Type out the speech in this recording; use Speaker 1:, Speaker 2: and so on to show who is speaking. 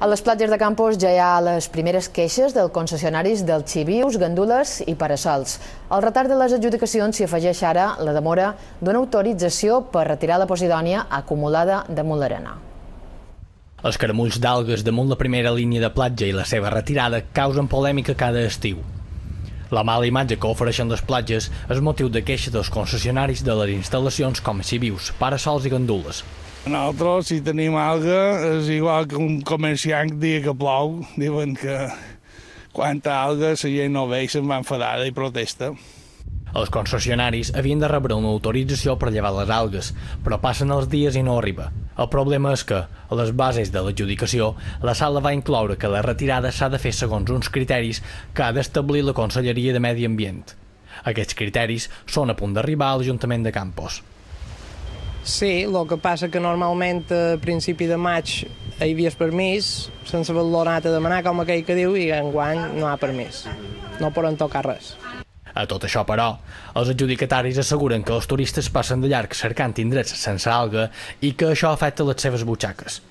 Speaker 1: A les platges de Campos ja hi ha les primeres queixes dels concessionaris dels xivius, gandules i parasols. Al retard de les adjudicacions s'hi afegeix ara la demora d'una autorització per retirar la posidònia acumulada damunt l'arena.
Speaker 2: Els caramulls d'algues damunt la primera línia de platja i la seva retirada causen polèmica cada estiu. La mala imatge que ofereixen les platges és motiu de queixa dels concessionaris de les instal·lacions com xivius, parasols i gandules.
Speaker 3: Nosaltres, si tenim alga, és igual que un comerciant dia que plou. Diuen que quanta alga la gent no ve i se'n va enfadada i protesta.
Speaker 2: Els concessionaris havien de rebre una autorització per llevar les algues, però passen els dies i no arriba. El problema és que, a les bases de l'adjudicació, la sala va incloure que la retirada s'ha de fer segons uns criteris que ha d'establir la Conselleria de Medi Ambient. Aquests criteris són a punt d'arribar a l'Ajuntament de Campos.
Speaker 4: Sí, el que passa que normalment a principi de maig hi havia permís, sense haver-lo anat a demanar, com aquell que diu, i enguany no hi ha permís. No poden tocar res.
Speaker 2: A tot això, però, els adjudicataris asseguren que els turistes passen de llarg cercant indrets sense alga i que això afecta les seves butxaques.